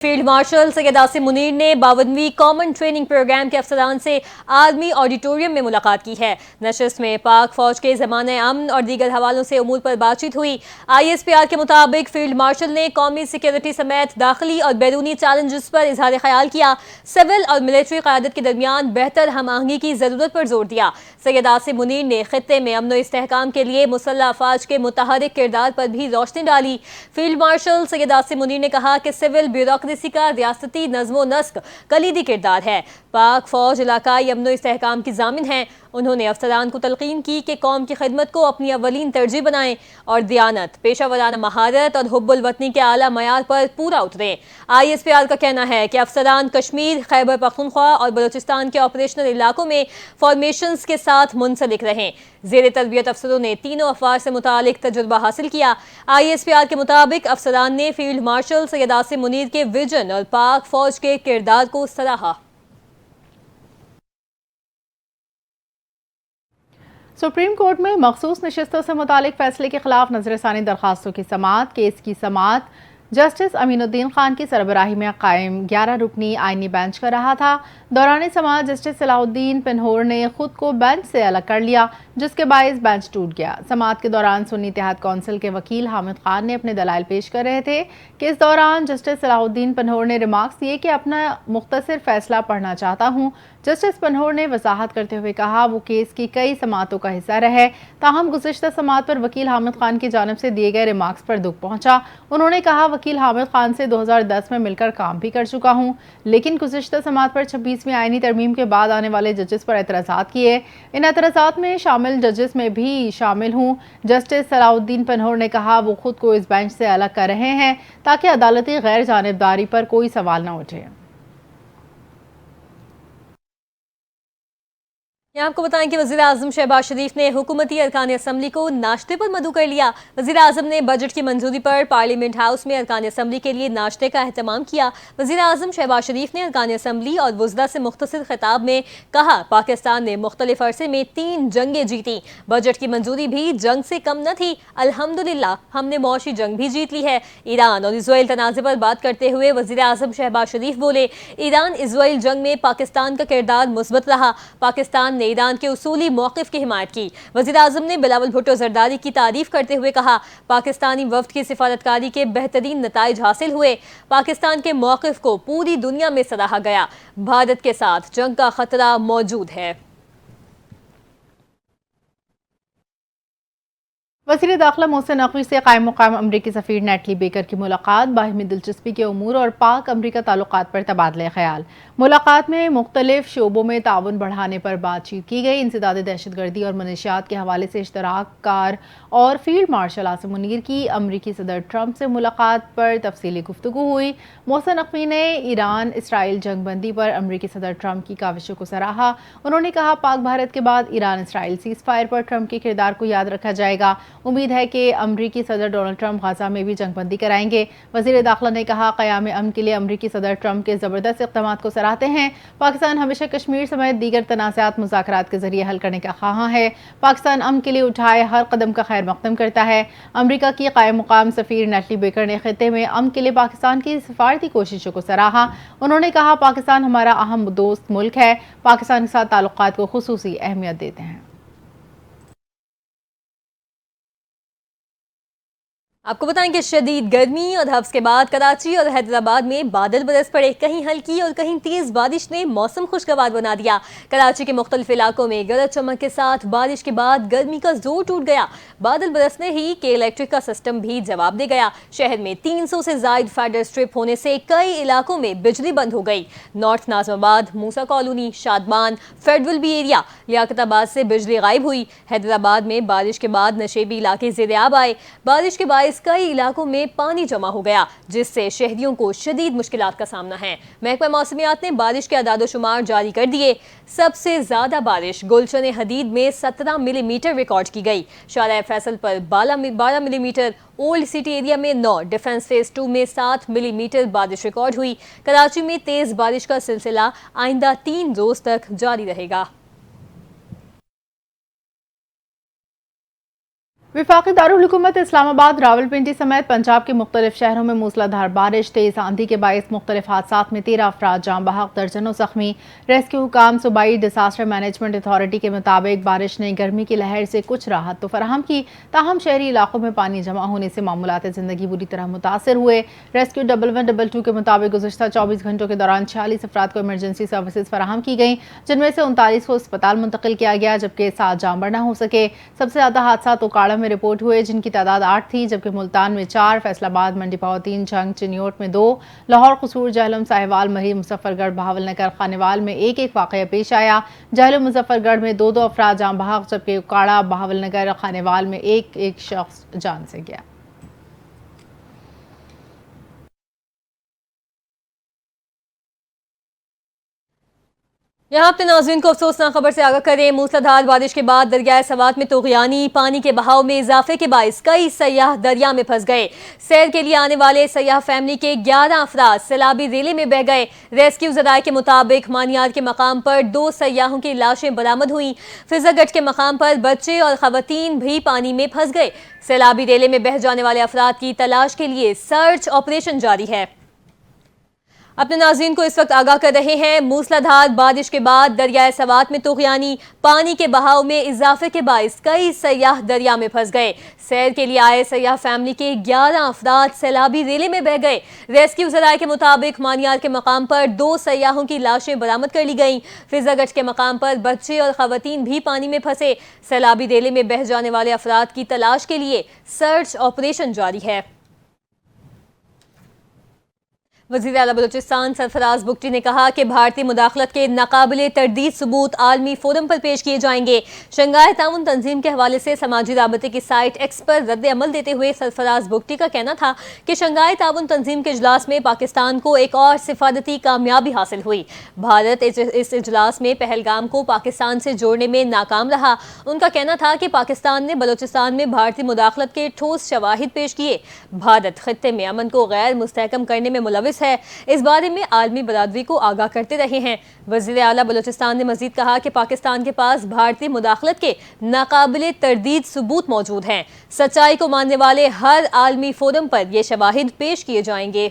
Field marshal Syed Asim Munir ने 52वीं common training programme के अफसरान से आर्मी ऑडिटोरियम में मुलाकात की है। नशस्त में पाक फौज के ज़माने अमन और दीगर हवालों से उमूर पर बातचीत हुई। ISPR के मुताबिक फील्ड मार्शल ने कौमी सिक्योरिटी समेत दाखिली और बैरूनी चैलेंजेस पर इजहार ख्याल किया। सिविल और मिलिट्री क़यादत के दरमियान बेहतर हम आहंगी की ज़रूरत पर जोर दिया। सैयद आसिम मुनीर ने खित्ते में अमन व इस्तेहकाम के लिए मुसल्लह अफवाज के मुतहरिक किरदार पर भी रोशनी डाली। फील्ड मार्शल सैयद आसिम मुनीर ने कहा कि सिविल ब्यूरोक्रेसी का रियासती नज़्म नस्क कलीदी किरदार है। पाक फौज इलाकाई अमन व इस्तेहकाम की जामिन है। उन्होंने अफसरान को तलकीन की कि कौम की खिदमत को अपनी अवलीन तरजीह बनाएं और दियानत, पेशा वराना महारत और हुब्बुल वतनी के आला मयार पर पूरा उतरें। ISPR का कहना है कि अफसरान कश्मीर, खैबर पख्तूनख्वा और बलूचिस्तान के ऑपरेशनल इलाकों में फॉर्मेशंस के साथ मुंसलिक रहें। ज़ेरे तरबियत अफसरों ने तीनों अफवाज से मुतालिक तजुर्बा हासिल किया। ISPR के मुताबिक अफसरान ने फील्ड मार्शल सैयद आसिम मुनीर के विजन और पाक फौज के किरदार को सराहा। सुप्रीम कोर्ट में मखसूस नशिस्तों से मुतालिक फैसले के खिलाफ नजरसानी दरखास्तों की समाअत। केस की समाअत जस्टिस अमीनुद्दीन खान की सरबराही में कायम 11 रुकनी आइनी बेंच कर रहा था। दौरान समाअत जस्टिस सलाहुद्दीन पिन्होर ने खुद को बेंच से अलग कर लिया, जिसके बायस बेंच टूट गया। समाअत के दौरान सुन्नी इत्तेहाद कौंसिल के वकील हामिद खान ने अपने दलाइल पेश कर रहे थे कि इस दौरान जस्टिस सलाहुद्दीन पिन्होर ने रिमार्क्स दिए कि अपना मुख्तसर फैसला पढ़ना चाहता हूँ। जस्टिस पिन्होर ने वजाहत करते हुए कहा वो केस की कई समाअतों का हिस्सा रहे, ताहम गुज़िश्ता समाअत पर वकील हामिद खान की जानिब से दिए गए रिमार्क्स पर दुख पहुंचा। उन्होंने कहा वकील हामिद खान से 2010 में मिलकर काम भी कर चुका हूँ, लेकिन गुज़िश्ता समाअत पर 26वीं आईनी तरमीम के बाद आने वाले जजेस पर एतराज़ात किए। इन एतराज़ात में शामिल जजेस में भी शामिल हूँ। जस्टिस सलाहुद्दीन पिन्होर ने कहा वो खुद को इस बेंच से अलग कर रहे हैं ताकि अदालती गैर जानिबदारी पर कोई सवाल न उठे। यहाँ आपको बताएं कि वज़ीर आज़म शहबाज शरीफ ने हुकूमती अरकान असम्बली को नाश्ते पर मदऊ कर लिया। वज़ीर आज़म ने बजट की मंजूरी पर पार्लियामेंट हाउस में अरकान असम्बली के लिए नाश्ते का एहतमाम किया। वज़ीर आज़म शहबाज शरीफ ने अरकान असम्बली और वुज़रा से मुख्तसर खिताब में कहा पाकिस्तान ने मुख्तलिफ अरसे में 3 जंगें जीती, बजट की मंजूरी भी जंग से कम न थी। अल्हम्दुलिल्लाह हमने मौशी जंग भी जीत ली है। ईरान और इजराइल तनाज़े पर बात करते हुए वज़ीर आज़म शहबाज शरीफ बोले ईरान इजराइल जंग में पाकिस्तान का किरदार मुस्बत रहा। पाकिस्तान ने ईरान के उसूली मौक़िफ़ की हिमायत की। वज़ीर आज़म ने बिलावल भुट्टो ज़रदारी की तारीफ करते हुए कहा पाकिस्तानी वफ़द की सिफारतकारी के बेहतरीन नताइज हासिल हुए। पाकिस्तान के मौक़िफ़ को पूरी दुनिया में सराहा गया। भारत के साथ जंग का खतरा मौजूद है। वज़ीर दाखिला मोहसिन नकवी से कायम मुकाम अमरीकी सफ़ीर नेटली बेकर की मुलाकात। बाहिमी दिलचस्पी के उमूर और पाक अमरीका ताल्लुकात पर तबादले ख्याल। मुलाकात में मुख्तलिफ शोबों में ताउन बढ़ाने पर बातचीत की गई। इंसदाद दहशतगर्दी और मनशियात के हवाले से इश्तराक कार और फील्ड मार्शल आसिम मुनीर की अमरीकी सदर ट्रंप से मुलाकात पर तफसीली गुफ्तगू हुई। मोहसिन नकवी ने ईरान इसराइल जंगबंदी पर अमरीकी सदर ट्रंप की काविशों को सराहा। उन्होंने कहा पाक भारत के बाद ईरान इसराइल सीज़ फायर पर ट्रंप के किरदार को याद रखा जाएगा। उम्मीद है कि अमरीकी सदर डोनाल्ड ट्रंप गाजा में भी जंगबंदी कराएंगे। वज़ीर दाखिला ने कहा क़याम अमन के लिए अमरीकी सदर ट्रंप के ज़बरदस्त इक़दाम को सराहते हैं। पाकिस्तान हमेशा कश्मीर समेत दीगर तनाज़ात मुज़ाकरात के ज़रिए हल करने का ख़्वाहां है। पाकिस्तान अमन के लिए उठाए हर कदम का खैर मक़दम करता है। अमरीका की कायम मुकाम सफ़ीर नेटली बेकर ने खित्ते में अमन के लिए पाकिस्तान की सिफारती कोशिशों को सराहा। उन्होंने कहा पाकिस्तान हमारा अहम दोस्त मुल्क है, पाकिस्तान के साथ ताल्लुकात को खुसूसी अहमियत देते हैं। आपको बताएं कि शदीद गर्मी और हफ्स के बाद कराची और हैदराबाद में बादल बरस पड़े। कहीं हल्की और कहीं तेज बारिश ने मौसम खुशगवार बना दिया। कराची के मुख्तलिफ इलाकों में गरज चमक के साथ बारिश के बाद गर्मी का जोर टूट गया। बादल बरसने ही के इलेक्ट्रिक का सिस्टम भी जवाब दे गया। शहर में 300 से जायद फाइडर स्ट्रिप होने से कई इलाकों में बिजली बंद हो गई। North Nazimabad, Musa colony, Shadman, federal B area, Liaquatabad से बिजली गायब हुई। हैदराबाद में बारिश के बाद नशेबी इलाके ज़ेर-ए-आब आए। बारिश के बाद कई इलाकों में पानी जमा हो गया, जिससे शहरियों को शदीद मुश्किलात का सामना है। महकमा मौसमियात ने बारिश के अदाद-ओ-शुमार जारी कर दिए। सबसे ज्यादा बारिश गुलशन हदीद में 17 मिलीमीटर रिकॉर्ड की गई। शारा फैसल पर 12 मिलीमीटर, ओल्ड सिटी एरिया में 9, डिफेंस फेज 2 में 7 मिलीमीटर बारिश रिकॉर्ड हुई। कराची में तेज बारिश का सिलसिला आइंदा 3 रोज तक जारी रहेगा। वफाकी दारुल हुकूमत इस्लामाबाद रावलपिंडी समेत पंजाब के मुख्तलिफ शहरों में मूसलाधार बारिश तेज आंधी के बायस मुख्तलिफ हादसात में 13 अफराद जाँ बहक, दर्जनों जख्मी। रेस्क्यू हुकाम सूबाई डिजास्टर मैनेजमेंट अथॉरिटी के मुताबिक बारिश ने गर्मी की लहर से कुछ राहत तो फराहम की, ताहम शहरी इलाकों में पानी जमा होने से मामूलात ज़िंदगी बुरी तरह मुतासर हुए। रेस्क्यू 1112 के मुताबिक गुज़श्ता 24 घंटों के दौरान 46 अफराद को इमरजेंसी सर्विसेज फराहम की गई, जिनमें से 39 को अस्पताल मुंतकिल किया गया, जबकि 7 जाँबर न हो सके। सबसे ज़्यादा हादसा उकाड़ा में रिपोर्ट हुए, जिनकी तादाद 8 थी, जबकि मुल्तान में 4, फैसलाबाद, मंडीपाव 3, झंग, चिन्योट में 2, लाहौर, कसूर, जहलम, साहिवाल, मरी, मुजफ्फरगढ़, बहावलनगर, खानेवाल में एक एक वाक़या पेश आया। जहलम, मुजफ्फरगढ़ में 2 अफराद जाँ बहक, जबकि उकाड़ा, बहावलनगर, खानेवाल में एक एक शख्स जान से गया। यहाँ अपने नाज़रीन को अफसोसनाक खबर से आगाह करें। मूसलाधार बारिश के बाद दरियाए सवात में तुग़यानी, पानी के बहाव में इजाफे के बाइस कई सयाह दरिया में फंस गए। सैर के लिए आने वाले सयाह फैमिली के 11 अफराद सैलाबी रेले में बह गए। रेस्क्यू ज़राए के मुताबिक मानियार के मकाम पर 2 सयाहों की लाशें बरामद हुई। फिजागढ़ के मकाम पर बच्चे और खवातीन भी पानी में फंस गए। सैलाबी रेले में बह जाने वाले अफराद की तलाश के लिए सर्च ऑपरेशन जारी है। अपने नाज़रीन को इस वक्त आगाह कर रहे हैं, मूसलाधार बारिश के बाद दरियाए सवात में तुग़यानी, पानी के बहाव में इजाफे के बाइस कई सयाह दरिया में फंस गए। सैर के लिए आए सयाह फैमिली के 11 अफराद सैलाबी रेले में बह गए। रेस्क्यू ज़राए के मुताबिक मानियार के मकाम पर 2 सयाहों की लाशें बरामद कर ली गईं। फिजागढ़ के मकाम पर बच्चे और खवातीन भी पानी में फंसे। सैलाबी रेले में बह जाने वाले अफराद की तलाश के लिए सर्च ऑपरेशन जारी है। वज़ीर आला बलूचिस्तान सरफराज बुगटी ने कहा कि भारतीय मुदाखलत के नाकाबिले तरदीद सबूत आलमी फोरम पर पेश किए जाएंगे। शंघाई ताउन तंजीम के हवाले से समाजी राबते की साइट एक्स पर रद्द अमल देते हुए सरफराज बुगटी का कहना था कि शंघाई ताउन तंजीम के इजलास में पाकिस्तान को एक और सिफारती कामयाबी हासिल हुई। भारत इस इजलास में पहलगाम को पाकिस्तान से जोड़ने में नाकाम रहा। उनका कहना था कि पाकिस्तान ने बलूचिस्तान में भारतीय मुदाखलत के ठोस शवाहिद पेश किए। भारत खित्ते में अमन को गैर मुस्तहकम करने में मुलविस है। इस बारे में आलमी बरादरी को आगाह करते रहे हैं। वज़ीर आला बलूचिस्तान ने मजीद कहा कि पाकिस्तान के पास भारतीय मुदाखलत के नाकाबिले तरदीद सबूत मौजूद हैं। सच्चाई को मानने वाले हर आलमी फोरम पर ये शवाहिद पेश किए जाएंगे।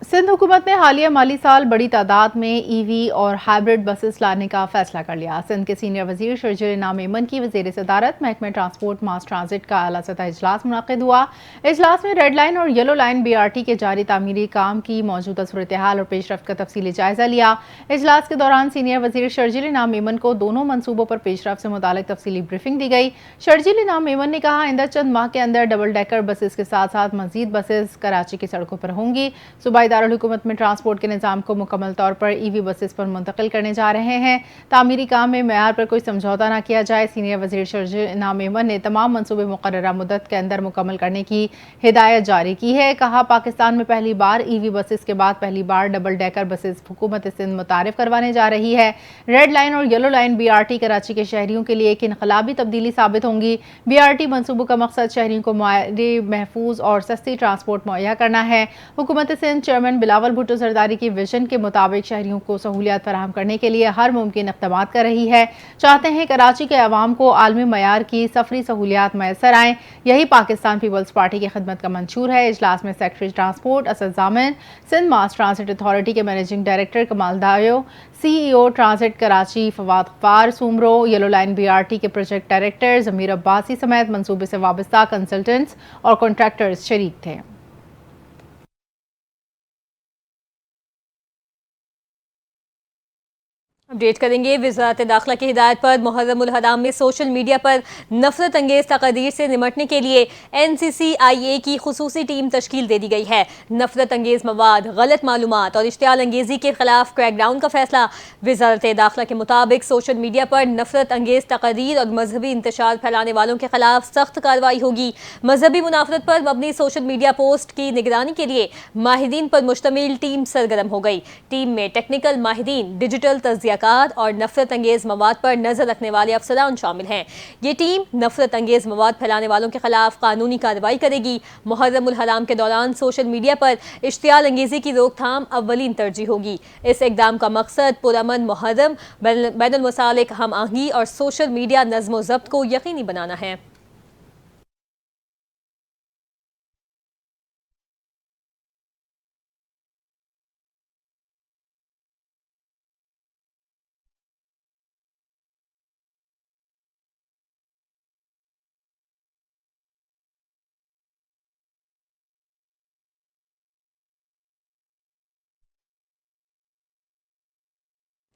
सिंध हुकूमत ने हालिया माली साल बड़ी तादाद में ईवी और हाइब्रिड बसेस लाने का फैसला कर लिया। सिंध के सीनियर वजीर शर्जील इनाम मेमन की वजीर सदारत महकमे ट्रांसपोर्ट मास ट्रांजिट का आला सतह इजलास मुनक़िद हुआ। इजलास में रेड लाइन और येलो लाइन BRT के जारी तामीरी काम की मौजूदा सूरत हाल और पेशरफ्त का तफसीली जायजा लिया। इजलास के दौरान सीनियर वजीर शर्जील इनाम मेमन को दोनों मनसूबों पर पेशरफ्त से मुतालिक तफसीली ब्रीफिंग दी गई। शर्जील इनाम मेमन ने कहा, आइंदा चंद माह के अंदर डबल डेकर बसेस के साथ साथ मजीद बसेस कराची की सड़कों पर होंगी। सूबाई दारुल हुकूमत में ट्रांसपोर्ट के निज़ाम को मुकम्मल तौर पर EV बसेस पर मुंतकिल करने जा रहे हैं। तामीरी काम में मेयार पर कोई समझौता न किया जाए। सीनियर वजीर शर्जील इनाम मेमन ने तमाम मनसूबे मुकर्ररा मुद्दत के अंदर मुकम्मल करने की हिदायत जारी की है। कहा, पाकिस्तान में पहली बार EV बसेस के बाद पहली बार डबल डेकर बसेस हुकूमत सिंध मुतारिफ करवाने जा रही है। रेड लाइन और येलो लाइन BRT कराची के शहरियों के लिए एक इनकलाबी तब्दीली साबित होंगी। BRT मनसूबों का मकसद शहरियों को मुआयरे, महफूज और सस्ती ट्रांसपोर्ट मुहैया करना है। हुकूमत सिंध चेयरमैन बिलावल भुट्टो जरदारी की विजन के मुताबिक शहरियों को सहूलियात फराहम करने के लिए हर मुमकिन इक़दामात कर रही है। चाहते हैं कराची के अवाम को आलमी मयार की सफरी सहूलियात मैसर आएँ। यही पाकिस्तान पीपल्स पार्टी की खिदमत का मंशूर है। इजलास में secretary transport Asad Jamin, Sindh mass transit authority के managing director Kamal Dayo, CEO transit Karachi Fawad Gaffar Soomro, yellow line BRT के प्रोजेक्ट डायरेक्टर ज़मीर अब्बासी समेत मंसूबे से वाबस्ता कंसल्टेंट्स और कॉन्ट्रैक्टर्स शरीक थे। अपडेट करेंगे। वज़ारत दाखिला की हिदायत पर मुहर्रम उल हराम में सोशल मीडिया पर नफरत अंगेज़ तक़रीर से निमटने के लिए NCCIA की खुसूसी टीम तश्कील दे दी गई है। नफरत अंगेज़ मवाद, गलत मालूमात और इश्तियाल अंगेज़ी के खिलाफ क्रैकडाउन का फैसला। वज़ारत दाखिला के मुताबिक सोशल मीडिया पर नफरत अंगेज़ तक़रीर और मजहबी इंतशार फैलाने वालों के खिलाफ सख्त कार्रवाई होगी। मजहबी मुनाफरत पर मबनी सोशल मीडिया पोस्ट की निगरानी के लिए माहिरीन पर मुश्तमिल टीम सरगर्म हो गई। टीम में टेक्निकल माहिरीन, डिजिटल तज्जिया تحقیقات اور نفرت انگیز مواد پر نظر رکھنے والے افسران شامل ہیں۔ یہ ٹیم نفرت انگیز مواد پھیلانے والوں کے خلاف قانونی کارروائی کرے گی۔ محرم الحرام کے دوران سوشل میڈیا پر اشتعال انگیزی کی روک تھام اولین ترجیح ہوگی۔ اس اقدام کا مقصد پرامن محرم، بین المسالک ہم آہنگی اور سوشل میڈیا نظم و ضبط کو یقینی بنانا ہے۔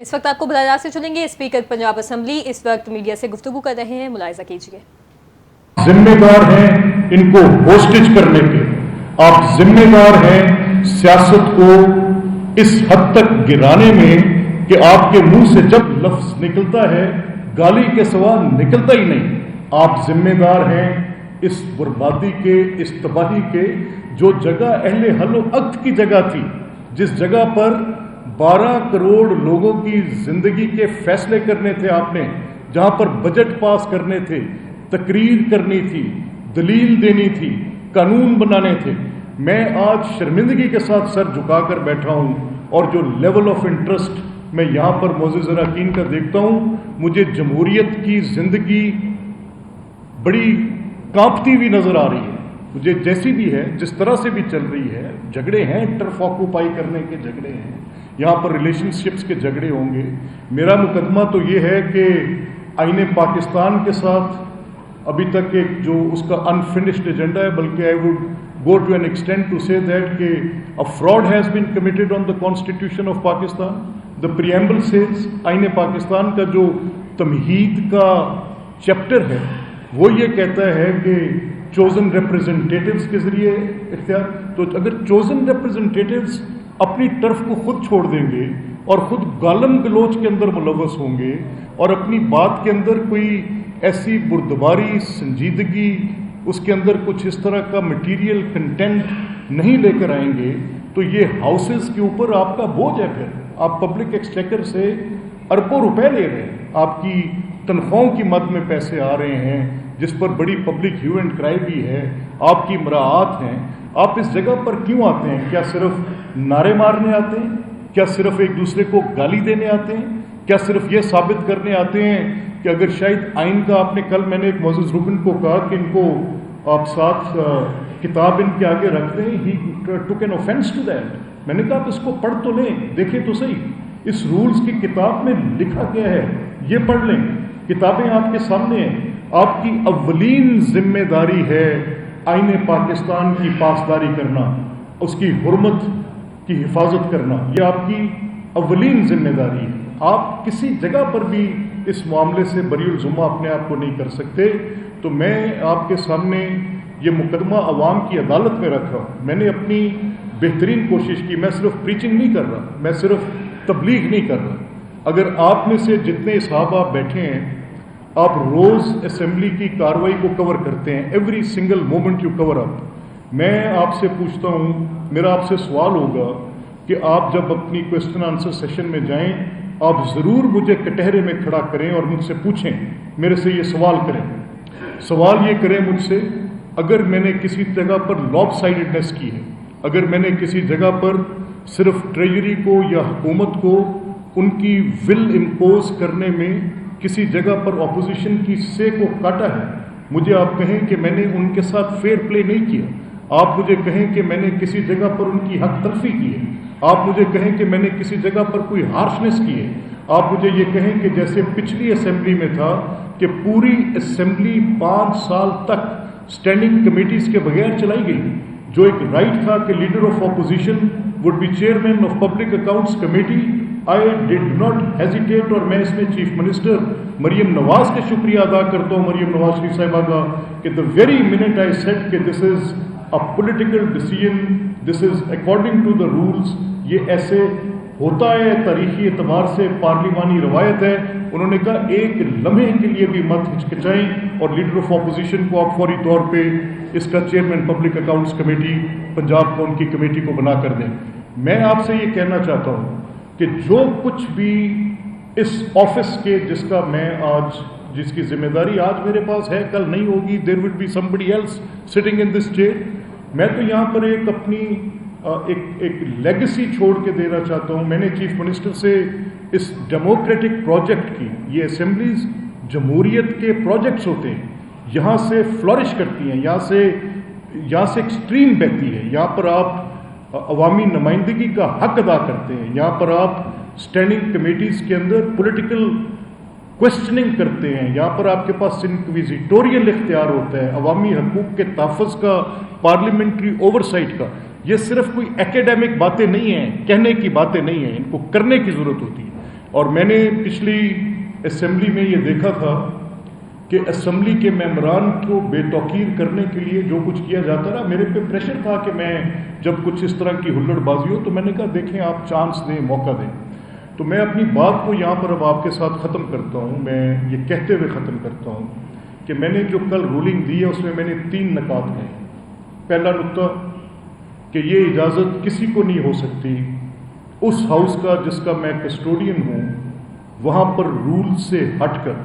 اس وقت آپ کو براہ راست سے چلیں گے اسپیکر پنجاب اسمبلی اس وقت میڈیا سے گفتگو کر رہے ہیں، ملاحظہ کیجیے۔ ذمہ دار ہیں ان کو ہوسٹیج کرنے کے، آپ ذمہ دار ہیں سیاست کو اس حد تک گرانے میں کہ آپ کے منہ سے جب لفظ نکلتا ہے گالی کے سوا نکلتا ہی نہیں۔ آپ ذمہ دار ہیں اس بربادی کے، اس تباہی کے۔ جو جگہ اہل حل و عقد کی جگہ تھی، جس جگہ پر 12 کروڑ لوگوں کی زندگی کے فیصلے کرنے تھے آپ نے، جہاں پر بجٹ پاس کرنے تھے، تقریر کرنی تھی، دلیل دینی تھی، قانون بنانے تھے، میں آج شرمندگی کے ساتھ سر جھکا کر بیٹھا ہوں۔ اور جو لیول آف انٹرسٹ میں یہاں پر معزز اراکین کا دیکھتا ہوں، مجھے جمہوریت کی زندگی بڑی کانپتی ہوئی نظر آ رہی ہے۔ مجھے جیسی بھی ہے، جس طرح سے بھی چل رہی ہے، جھگڑے ہیں، ٹرف آکوپائی کرنے کے جھگڑے ہیں، یہاں پر ریلیشن شپس کے جھگڑے ہوں گے۔ میرا مقدمہ تو یہ ہے کہ آئین پاکستان کے ساتھ ابھی تک ایک جو اس کا انفنشڈ ایجنڈا ہے، بلکہ I would go to an extent to say that کہ a fraud has been committed on the constitution of Pakistan. The preamble says آئین پاکستان کا جو تمہید کا چیپٹر ہے وہ یہ کہتا ہے کہ چوزن ریپریزنٹیٹیوز کے ذریعے اختیار، تو اگر چوزن ریپریزنٹیٹیوز اپنی طرف کو خود چھوڑ دیں گے اور خود گالم گلوچ کے اندر ملوث ہوں گے اور اپنی بات کے اندر کوئی ایسی بردباری، سنجیدگی، اس کے اندر کچھ اس طرح کا مٹیریل کنٹینٹ نہیں لے کر آئیں گے، تو یہ ہاؤسز کے اوپر آپ کا بوجھ ہے۔ پھر آپ پبلک ایکسچیکر سے اربوں روپے لے رہے ہیں، آپ کی تنخواہوں کی مد میں پیسے آ رہے ہیں، جس پر بڑی پبلک ہیو اینڈ کرائی بھی ہے، آپ کی مراعات ہیں۔ آپ اس جگہ پر کیوں آتے ہیں؟ کیا صرف نعرے مارنے آتے ہیں؟ کیا صرف ایک دوسرے کو گالی دینے آتے ہیں؟ کیا صرف یہ ثابت کرنے آتے ہیں کہ اگر شاید آئین کا، آپ نے کل، میں نے ایک معزز رکن کو کہا کہ ان کو آپ ساتھ کتاب ان کے آگے رکھ دیں، ہی ٹوک این اوفینس ٹو دیٹ۔ میں نے کہا آپ اس کو پڑھ تو لیں، دیکھیں تو صحیح اس رولز کی کتاب میں لکھا کیا ہے، یہ پڑھ لیں، کتابیں آپ کے سامنے ہیں۔ آپ کی اولین ذمہ داری ہے آئین پاکستان کی پاسداری کرنا، اس کی حرمت کی حفاظت کرنا، یہ آپ کی اولین ذمہ داری ہے۔ آپ کسی جگہ پر بھی اس معاملے سے بری الزمہ اپنے آپ کو نہیں کر سکتے۔ تو میں آپ کے سامنے یہ مقدمہ عوام کی عدالت میں رکھ رہا ہوں۔ میں نے اپنی بہترین کوشش کی، میں صرف پریچنگ نہیں کر رہا، میں صرف تبلیغ نہیں کر رہا۔ اگر آپ میں سے جتنے صحابہ بیٹھے ہیں، آپ روز اسمبلی کی کارروائی کو کور کرتے ہیں، every single moment you cover اپ، میں آپ سے پوچھتا ہوں، میرا آپ سے سوال ہوگا کہ آپ جب اپنی کوسچن آنسر سیشن میں جائیں، آپ ضرور مجھے کٹہرے میں کھڑا کریں اور مجھ سے پوچھیں، میرے سے یہ سوال کریں۔ سوال یہ کریں مجھ سے، اگر میں نے کسی جگہ پر لاپ سائڈڈنیس کی ہے، اگر میں نے کسی جگہ پر صرف ٹریجری کو یا حکومت کو ان کی ول امپوز کرنے میں کسی جگہ پر اپوزیشن کی سے کو کاٹا ہے، مجھے آپ کہیں کہ میں نے ان کے ساتھ فیئر پلے نہیں کیا، آپ مجھے کہیں کہ میں نے کسی جگہ پر ان کی حق تلفی کی ہے، آپ مجھے کہیں کہ میں نے کسی جگہ پر کوئی ہارشنس کی ہے، آپ مجھے یہ کہیں کہ جیسے پچھلی اسمبلی میں تھا کہ پوری اسمبلی 5 سال تک اسٹینڈنگ کمیٹیز کے بغیر چلائی گئی، جو ایک رائٹ تھا کہ leader of opposition would be chairman of public accounts committee. I did not hesitate, اور میں اس میں چیف منسٹر مریم نواز کا شکریہ ادا کرتا ہوں، مریم نواز شریف صاحبہ کا، کہ the very minute I said کہ this is a political decision, this is according to the rules، یہ ایسے ہوتا ہے، تاریخی اعتبار سے پارلیمانی روایت ہے، انہوں نے کہا ایک لمحے کے لیے بھی مت ہچکچائیں اور لیڈر آف اپوزیشن کو آپ فوری طور پہ اس کا chairman public accounts committee Punjab کو ان کی کمیٹی کو بنا کر دیں۔ میں آپ سے یہ کہنا چاہتا ہوں کہ جو کچھ بھی اس آفس کے جس کا میں آج جس کی ذمہ داری آج میرے پاس ہے کل نہیں ہوگی, there will be somebody else sitting in this chair. میں تو یہاں پر ایک اپنی ایک لیگیسی چھوڑ کے دینا چاہتا ہوں. میں نے چیف منسٹر سے اس ڈیموکریٹک پروجیکٹ کی, یہ اسمبلیز جمہوریت کے پروجیکٹس ہوتے ہیں, یہاں سے فلورش کرتی ہیں, یہاں سے ایکسٹریم بہتی ہے, یہاں پر آپ عوامی نمائندگی کا حق ادا کرتے ہیں, یہاں پر آپ اسٹینڈنگ کمیٹیز کے اندر پولیٹیکل کوشچننگ کرتے ہیں, یہاں پر آپ کے پاس انکویزیٹوریل اختیار ہوتا ہے, عوامی حقوق کے تحفظ کا, پارلیمنٹری اوورسائٹ کا. یہ صرف کوئی ایکیڈیمک باتیں نہیں ہیں, کہنے کی باتیں نہیں ہیں, ان کو کرنے کی ضرورت ہوتی ہے. اور میں نے پچھلی اسمبلی میں یہ دیکھا تھا کہ اسمبلی کے ممبران کو بے توقیر کرنے کے لیے جو کچھ کیا جاتا رہا, میرے پہ پریشر تھا کہ میں جب کچھ اس طرح کی ہلڑ بازی ہو تو میں نے کہا دیکھیں آپ چانس دیں, موقع دیں. تو میں اپنی بات کو یہاں پر اب آپ کے ساتھ ختم کرتا ہوں. میں یہ کہتے ہوئے ختم کرتا ہوں کہ میں نے جو کل رولنگ دی ہے اس میں نے 3 نکات کہے. پہلا نقطہ کہ یہ اجازت کسی کو نہیں ہو سکتی اس ہاؤس کا جس کا میں کسٹوڈین ہوں وہاں پر رول سے ہٹ کر,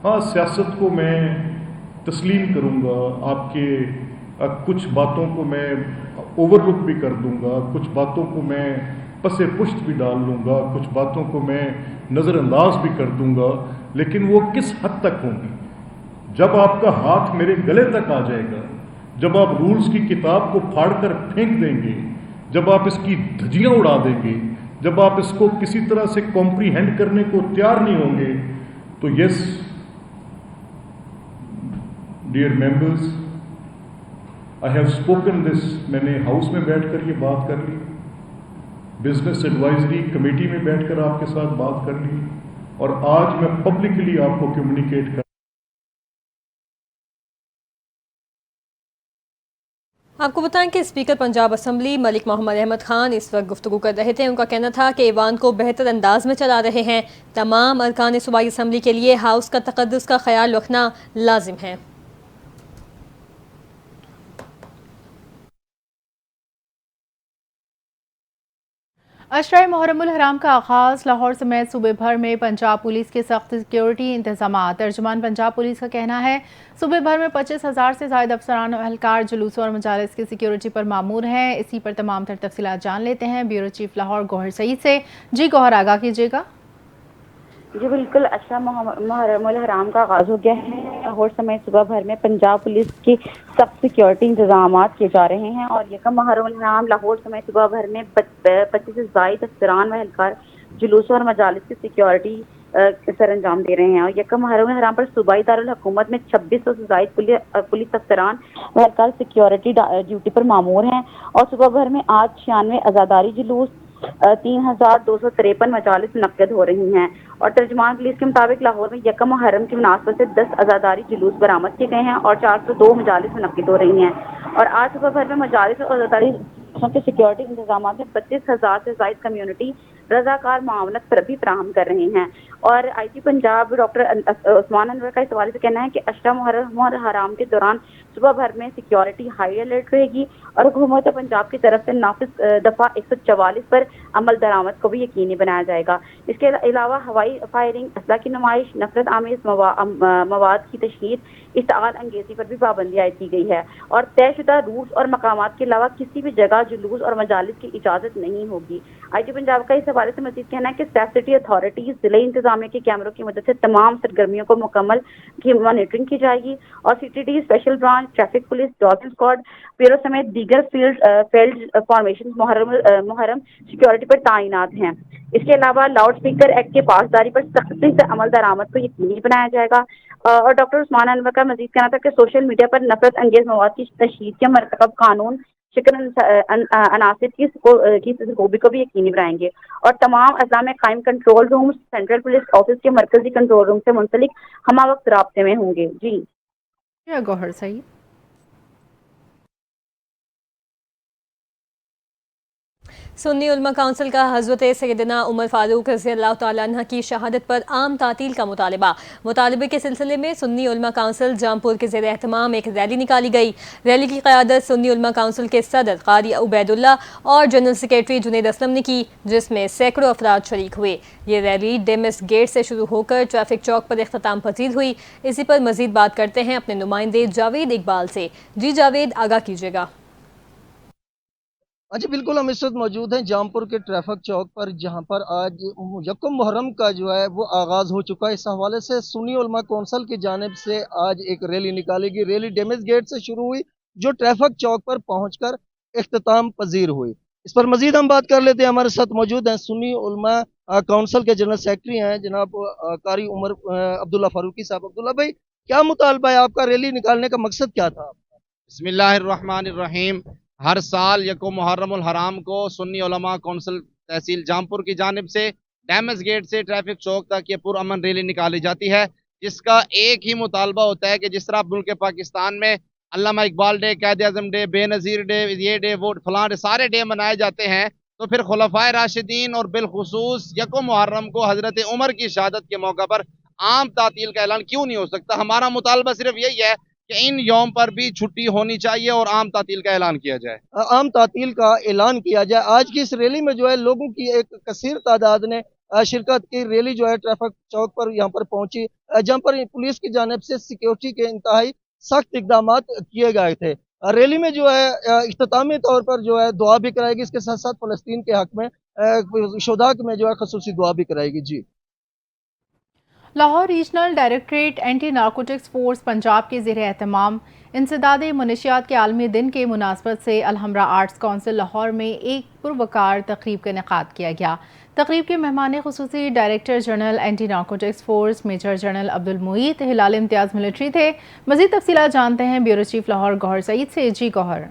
ہاں سیاست کو میں تسلیم کروں گا, آپ کے کچھ باتوں کو میں اوور لک بھی کر دوں گا, کچھ باتوں کو میں پس پشت بھی ڈال لوں گا, کچھ باتوں کو میں نظر انداز بھی کر دوں گا, لیکن وہ کس حد تک ہوں گی؟ جب آپ کا ہاتھ میرے گلے تک آ جائے گا, جب آپ رولز کی کتاب کو پھاڑ کر پھینک دیں گے, جب آپ اس کی دھجیاں اڑا دیں گے, جب آپ اس کو کسی طرح سے کمپریہینڈ کرنے کو تیار نہیں ہوں گے, تو yes dear members, I have spoken this. میں نے ہاؤس میں بیٹھ کر یہ بات کر لی, بزنس ایڈوائزری کمیٹی میں بیٹھ کر آپ کے ساتھ بات کر لی, اور آج میں پبلکلی آپ کو کمیونیکیٹ کر. آپ کو بتائیں کہ اسپیکر پنجاب اسمبلی ملک محمد احمد خان اس وقت گفتگو کر رہے تھے. ان کا کہنا تھا کہ ایوان کو بہتر انداز میں چلا رہے ہیں. تمام ارکان صوبائی اسمبلی کے لیے ہاؤس کا تقدس کا خیال رکھنا لازم ہے. عشرہ محرم الحرام کا آغاز لاہور سمیت صوبے بھر میں پنجاب پولیس کے سخت سیکیورٹی انتظامات. ترجمان پنجاب پولیس کا کہنا ہے صوبے بھر میں 25,000 سے زائد افسران و اہلکار جلوسوں اور مجالس کی سیکیورٹی پر مامور ہیں. اسی پر تمام تر تفصیلات جان لیتے ہیں بیورو چیف لاہور گوہر سعید سے. جی گوہر, آگاہ کیجیے گا. جی بالکل, عشرہ محرم الحرام کا آغاز ہو گیا ہے. لاہور سمیت صوبہ بھر میں پنجاب پولیس کی سخت سیکیورٹی انتظامات کیے جا رہے ہیں, اور یکم محرم الحرام لاہور سمیت صوبہ بھر میں 25 سے زائد افسران و اہلکار جلوسوں اور مجالس کی سیکیورٹی سر انجام دے رہے ہیں. اور یکم محرم الحرام پر صوبائی دارالحکومت میں 2600 سے زائد پولیس افسران و اہلکار سیکیورٹی ڈیوٹی پر مامور ہیں. اور صوبہ بھر میں آج 96 عزاداری جلوس 3,253 مجالس منعقد ہو رہی ہیں. اور ترجمان پولیس کے مطابق لاہور میں یکم محرم کی مناسبت سے 10 عزاداری جلوس برآمد کیے گئے ہیں اور 402 مجالس منعقد ہو رہی ہیں. اور آج صبح بھر میں مجالس اور عزاداری کے سیکیورٹی انتظامات میں 25,000 سے زائد کمیونٹی رضاکار معاونت پر بھی فراہم کر رہے ہیں. اور آئی جی پنجاب ڈاکٹر عثمان انور کا اس حوالے سے کہنا ہے کہ عشرہ محرم الحرام کے دوران صبح بھر میں سیکیورٹی ہائی الرٹ رہے گی, اور حکومت پنجاب کی طرف سے نافذ دفعہ 144 پر عمل درآمد کو بھی یقینی بنایا جائے گا. اس کے علاوہ ہوائی فائرنگ, اسلحہ کی نمائش, نفرت آمیز مواد کی تشہیر, اشتعال انگیزی پر بھی پابندی عائد کی گئی ہے. اور طے شدہ روٹس اور مقامات کے علاوہ کسی بھی جگہ جلوس اور مجالس کی اجازت نہیں ہوگی. آئی جی پنجاب کا اس حوالے سے مزید کہنا ہے کہ اسٹیٹ سٹی اتھارٹیز ضلعی انتظامیہ کے کیمروں کی مدد سے تمام سرگرمیوں کو مکمل کی مانیٹرنگ کی جائے گی. اور C T D, special branch, traffic police, dog squad, پیرو سمیت دیگر فیلڈ فارمیشن محرم سیکیورٹی پر تعینات ہیں. اس کے علاوہ لاؤڈ اسپیکر ایکٹ کے پاسداری پر سختی سے عمل درآمد کو یقینی بنایا جائے گا. اور ڈاکٹر عثمان انور کا مزید کہنا تھا کہ سوشل میڈیا پر نفرت انگیز مواد کی تشہیر کے مرتکب قانون شکن عناصر کی خوبی کو بھی یقینی بنائیں گے. اور تمام اضلاع میں قائم control room central police office کے مرکزی کنٹرول روم سے منسلک ہمہ وقت رابطے میں ہوں گے. جی گوہر سعید. सुन्नी उलमा काउंसिल का हज़रत सैयदना उमर फारूक रज़ियल्लाहु तआला अन्हा की शहादत पर आम तातील का मुतालबे के सिलसिले में सुन्नी उलमा काउंसिल जामपुर के ज़ेर एहतमाम एक रैली निकाली गई। रैली की क़यादत सुन्नी उलमा काउंसिल के सदर क़ारी उबैदुल्ला और जनरल सेक्रेटरी जुनैद असलम ने की, जिसमें सैकड़ों अफराद शरीक हुए। ये रैली डेमिस गेट से शुरू होकर ट्रैफिक चौक पर इख्तिताम पजीर हुई। इसी पर मज़ीद बात करते हैं अपने नुमाइंदे जावेद इकबाल से। जी जावेद, आगाह कीजिएगा। अच्छा, बिल्कुल हम इस वक्त मौजूद हैं जामपुर के ट्रैफिक चौक पर, जहां पर आज यकम मुहर्रम का जो है वो आगाज़ हो चुका है। इस हवाले से सुन्नी उलमा कौंसिल की जानिब से आज एक रैली निकाली गई। रैली डेमिस गेट से शुरू हुई, जो ट्रैफिक चौक पर पहुंचकर इख्तिताम पजीर हुई। इस पर मजीद हम बात कर लेते हैं। हमारे साथ मौजूद हैं सुन्नी उलमा कौंसिल के जनरल सेक्रेटरी हैं जनाब कारी उमर अब्दुल्ला फारूकी साहब। अब्दुल्ला भाई, क्या मुतालबा है आपका? रैली निकालने का मकसद क्या था? बिस्मिल्लाहिर्रहमानिर्रहीम। हर साल यकम मुहर्रमुल हराम को सुन्नी उलमा कौंसिल तहसील जामपुर की जानिब से डैमेज गेट से ट्रैफिक चौक तक ये पुरअमन रैली निकाली जाती है, जिसका एक ही मुतालबा होता है कि जिस तरह मुल्क पाकिस्तान में अल्लामा इकबाल डे, कायद आज़म डे, बेनज़ीर डे, ये डे, वो फलां डे, सारे डे मनाए जाते हैं, तो फिर खुलफाए राशिदीन और बिलखुसूस यकम मुहर्रम को हज़रत उमर की शहादत के मौका पर आम तातील का ऐलान क्यों नहीं हो सकता? हमारा मुतालबा सिर्फ यही है कि इन यौम पर भी छुट्टी होनी चाहिए और आम तातील का ऐलान किया जाए। आम तातील का ऐलान किया जाए। आज की इस रैली में जो है लोगों की एक कसीर तादाद ने शिरकत की। रैली जो है ट्रैफिक चौक पर यहाँ पर पहुंची, जहाँ पर पुलिस की जानिब से सिक्योरिटी के इंतहाई सख्त इकदाम किए गए थे। रैली में जो है इख्तितामी तौर पर जो है दुआ भी कराएगी, इसके साथ साथ फ़लस्तीन के हक में शुहदा में जो है ख़ुसूसी दुआ भी कराएगी। जी, Lahore regional directorate anti narcotics force Punjab के ज़ेर एहतमाम इंसदाद मनशियात के आलमी दिन के मुनासबत से अलहमरा आर्ट्स काउंसिल लाहौर में एक पुरवकार तकरीब का इनेकाद किया गया। तकरीब के मेहमान खुसूसी director general anti narcotics force major general Abdul Mueed हिलाल इम्तियाज़ मिलिट्री थे। मज़ीद तफसीलात जानते हैं ब्यूरो चीफ लाहौर गौहर सईद से। जी गौहर।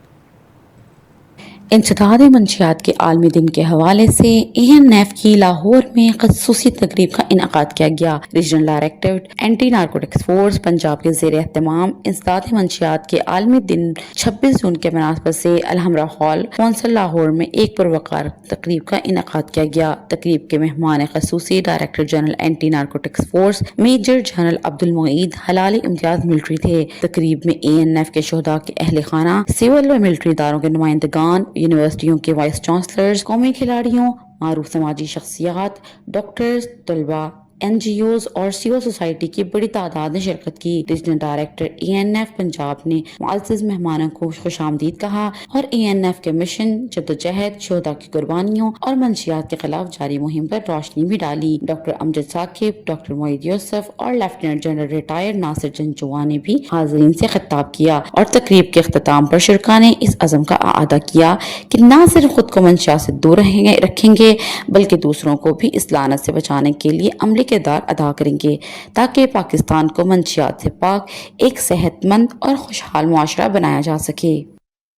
इंसदाद मंशियात के आलमी दिन के हवाले से ANF की लाहौर में खसूसी तकरीब का इनेकाद किया गया। Regional director anti narcotics force Punjab के ज़ेर एहतमाम इंसदाद मंशियात के आलमी दिन 26 जून के मुनासबत से अलहमरा हॉल कौंसिल लाहौर में एक पुरवकार तकरीब का इनेकाद किया गया। तकरीब के मेहमान खसूसी director general anti narcotics force major general Abdul Mueed हिलाल इम्तियाज़ मिलिट्री थे। तकरीब में ANF के शुहदा के अहले खाना, सिविल व मिलिट्री इदारों के नुमाइंदगान, यूनिवर्सिटियों के वाइस चांसलर्स, कौमी खिलाड़ियों, मारूफ समाजी शख्सियात, डॉक्टर्स, तलबा, NGOs और सिविल सोसाइटी की बड़ी तादाद ने शिरकत की। रीजनल डायरेक्टर ANF पंजाब ने मुअज़्ज़िज़ मेहमानों को खुशामदीद कहा और ANF के मिशन, जद्दोजहद, शुहदा की कुर्बानियों और मंशियात के खिलाफ जारी मुहिम पर रोशनी भी डाली। डॉक्टर अमजद साकिब, डॉक्टर मोईद यूसुफ और lieutenant general retired Nasir Janjua ने भी हाज़रीन से खिताब किया और तकरीब के अख्तिताम पर शुरका ने इस अज़म का आदा किया कि न सिर्फ खुद को मंशियात से दूर रखेंगे बल्कि दूसरों को भी इस लानत से बचाने के लिए अमली किरदार अदा करेंगे, ताकि पाकिस्तान को मंशियात से पाक एक सेहतमंद और खुशहाल मुआशरा बनाया जा सके।